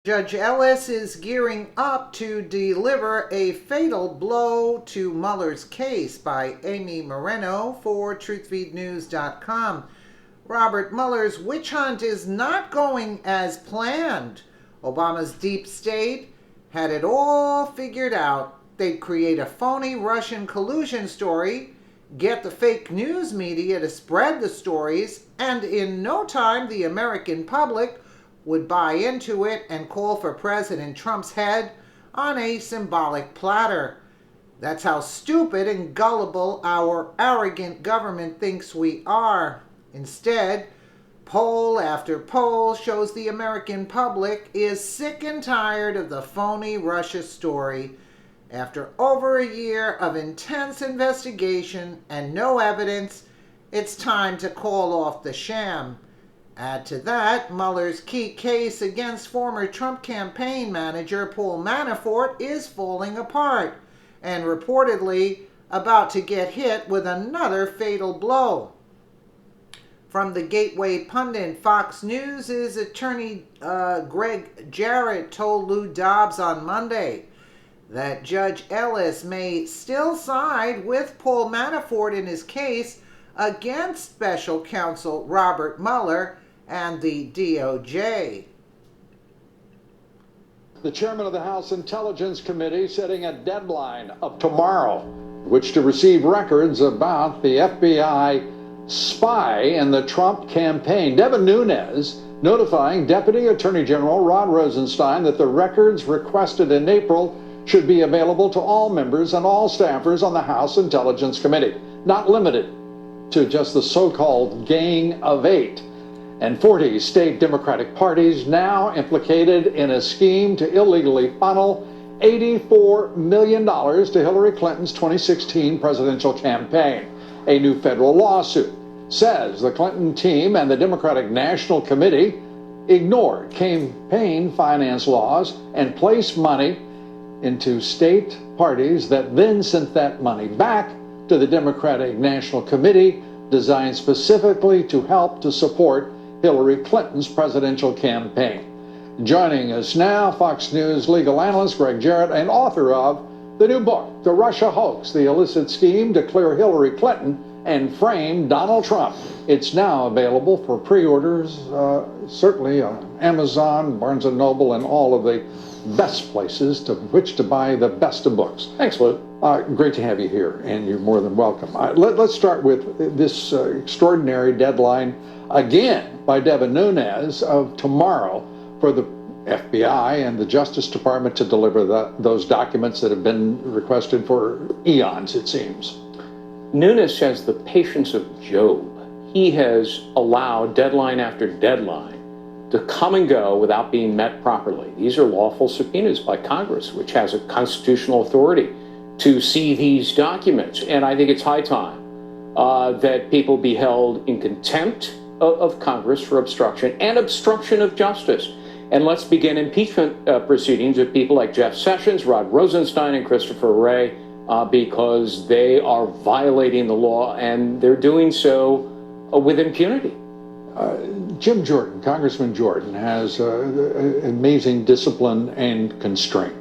Judge Ellis is gearing up to deliver a fatal blow to Mueller's case by Amy Moreno for TruthFeedNews.com. Robert Mueller's witch hunt is not going as planned. Obama's deep state had it all figured out. They'd create a phony Russian collusion story, get the fake news media to spread the stories, and in no time the American public would buy into it and call for President Trump's head on a symbolic platter. That's how stupid and gullible our arrogant government thinks we are. Instead, poll after poll shows the American public is sick and tired of the phony Russia story. After over a year of intense investigation and no evidence, it's time to call off the sham. Add to that, Mueller's key case against former Trump campaign manager Paul Manafort is falling apart and reportedly about to get hit with another fatal blow. From the Gateway pundit Fox News' attorney Greg Jarrett told Lou Dobbs on Monday that Judge Ellis may still side with Paul Manafort in his case against special counsel Robert Mueller and the DOJ. The chairman of the House Intelligence Committee setting a deadline of tomorrow, which to receive records about the FBI spy in the Trump campaign. Devin Nunes notifying Deputy Attorney General Rod Rosenstein that the records requested in April should be available to all members and all staffers on the House Intelligence Committee, not limited to just the so-called Gang of Eight. And 40 state Democratic parties now implicated in a scheme to illegally funnel $84 million to Hillary Clinton's 2016 presidential campaign. A new federal lawsuit says the Clinton team and the Democratic National Committee ignored campaign finance laws and placed money into state parties that then sent that money back to the Democratic National Committee, designed specifically to help to support Hillary Clinton's presidential campaign. Joining us now, Fox News legal analyst Greg Jarrett and author of the new book, The Russia Hoax, The Illicit Scheme to Clear Hillary Clinton and Frame Donald Trump. It's now available for pre-orders, certainly on Amazon, Barnes & Noble, and all of the best places to which to buy the best of books. Thanks, Lou. Great to have you here, and you're more than welcome. Let's start with this extraordinary deadline, again, by Devin Nunes of tomorrow for the FBI and the Justice Department to deliver those documents that have been requested for eons, it seems. Nunes has the patience of Job. He has allowed deadline after deadline to come and go without being met properly. These are lawful subpoenas by Congress, which has a constitutional authority to see these documents. And I think it's high time that people be held in contempt of Congress for obstruction and obstruction of justice. And let's begin impeachment proceedings with people like Jeff Sessions, Rod Rosenstein, and Christopher Wray, because they are violating the law, and they're doing so with impunity. Jim Jordan, Congressman Jordan, has amazing discipline and constraint.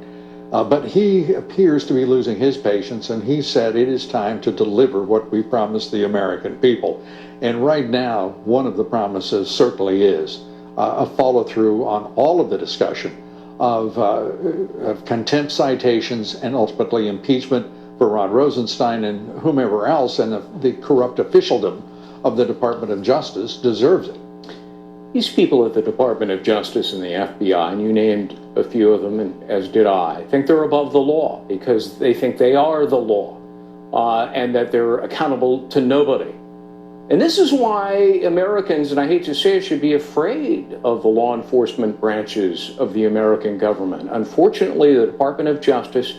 But he appears to be losing his patience, and he said it is time to deliver what we promised the American people. And right now, one of the promises certainly is a follow-through on all of the discussion of contempt citations and ultimately impeachment for Rod Rosenstein and whomever else, and the corrupt officialdom of the Department of Justice deserves it. These people at the Department of Justice and the FBI, and you named a few of them, and as did I, think they're above the law because they think they are the law and that they're accountable to nobody. And this is why Americans, and I hate to say it, should be afraid of the law enforcement branches of the American government. Unfortunately, the Department of Justice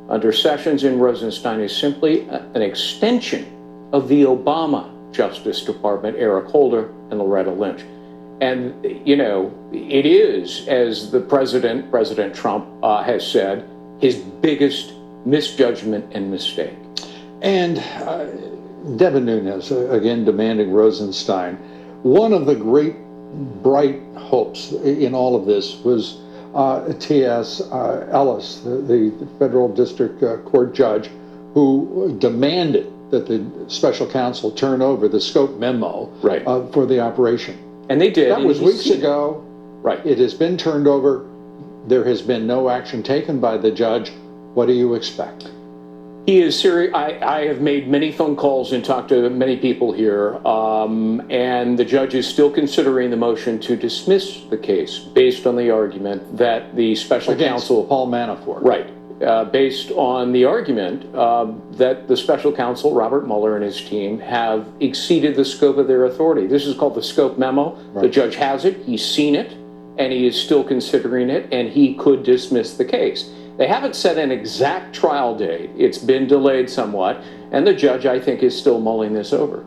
under Sessions and Rosenstein is simply an extension of the Obama Justice Department, Eric Holder and Loretta Lynch. And, you know, it is, as the President Trump has said, his biggest misjudgment and mistake. And Devin Nunes, again, demanding Rosenstein. One of the great bright hopes in all of this was T.S. Ellis, the federal district court judge, who demanded that the special counsel turn over the scope memo Right. For the operation. And they did. That was weeks ago. Right. It has been turned over. There has been no action taken by the judge. What do you expect? He is serious. I have made many phone calls and talked to many people here, and the judge is still considering the motion to dismiss the case based on the argument that the special counsel, Paul Manafort. Right. Based on the argument that the special counsel, Robert Mueller, and his team have exceeded the scope of their authority. This is called the scope memo. Right. The judge has it. He's seen it, and he is still considering it, and he could dismiss the case. They haven't set an exact trial date. It's been delayed somewhat, and the judge, I think, is still mulling this over.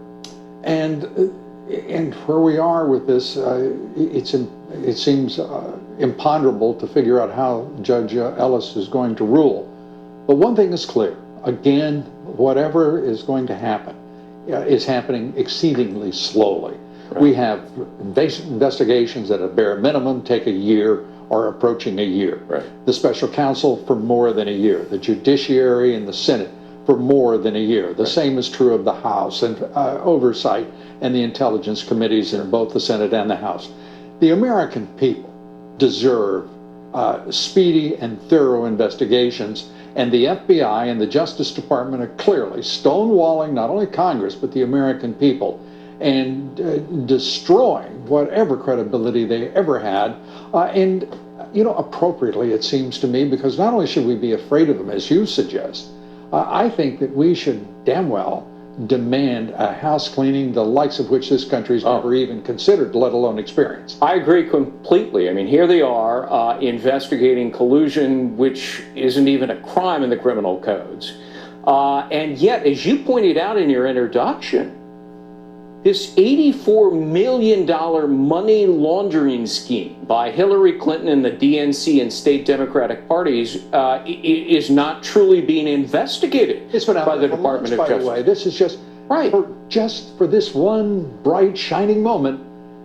And where we are with this, it seems imponderable to figure out how Judge Ellis is going to rule. But one thing is clear. Again, whatever is going to happen is happening exceedingly slowly. Right. We have investigations that at bare minimum take a year or approaching a year. Right. The special counsel for more than a year. The judiciary and the Senate for more than a year. The same is true of the House and oversight and the intelligence committees in both the Senate and the House. The American people deserve speedy and thorough investigations, and the FBI and the Justice Department are clearly stonewalling not only Congress but the American people and destroying whatever credibility they ever had, and appropriately, it seems to me, because not only should we be afraid of them, as you suggest, I think that we should damn well demand a house cleaning, the likes of which this country's never even considered, let alone experienced. I agree completely. I mean, here they are investigating collusion, which isn't even a crime in the criminal codes. And yet, as you pointed out in your introduction, this $84 million money laundering scheme by Hillary Clinton and the DNC and state Democratic parties is not truly being investigated by the Department of Justice. By the way, this is just for this one bright, shining moment,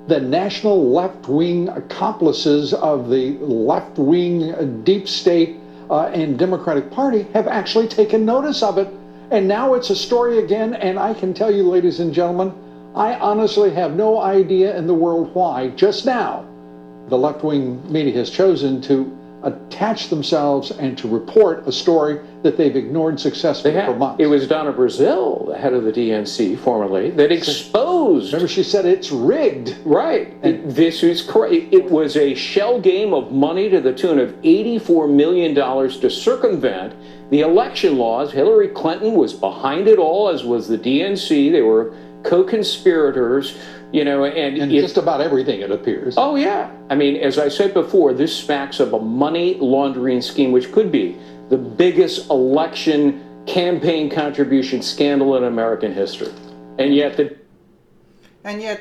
the national left-wing accomplices of the left-wing deep state and Democratic Party have actually taken notice of it. And now it's a story again, and I can tell you, ladies and gentlemen, I honestly have no idea in the world why, just now, the left-wing media has chosen to attach themselves and to report a story that they've ignored successfully for months. It was Donna Brazile, the head of the DNC formerly, that exposed. Remember, she said it's rigged. Right. This is correct. It was a shell game of money to the tune of $84 million to circumvent the election laws. Hillary Clinton was behind it all, as was the DNC. They were co-conspirators, and just about everything, it appears. Oh, yeah. I mean, as I said before, this smacks of a money laundering scheme, which could be the biggest election campaign contribution scandal in American history. And yet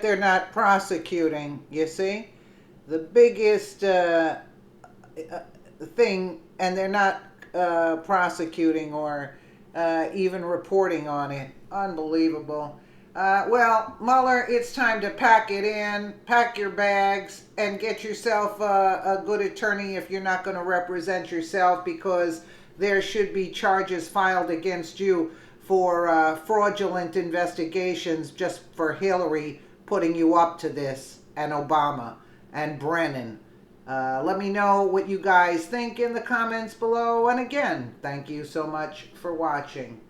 they're not prosecuting, you see? The biggest thing, and they're not prosecuting or even reporting on it. Unbelievable. Well, Mueller, it's time to pack it in, pack your bags, and get yourself a good attorney if you're not going to represent yourself, because there should be charges filed against you for fraudulent investigations just for Hillary putting you up to this, and Obama, and Brennan. Let me know what you guys think in the comments below, and again, thank you so much for watching.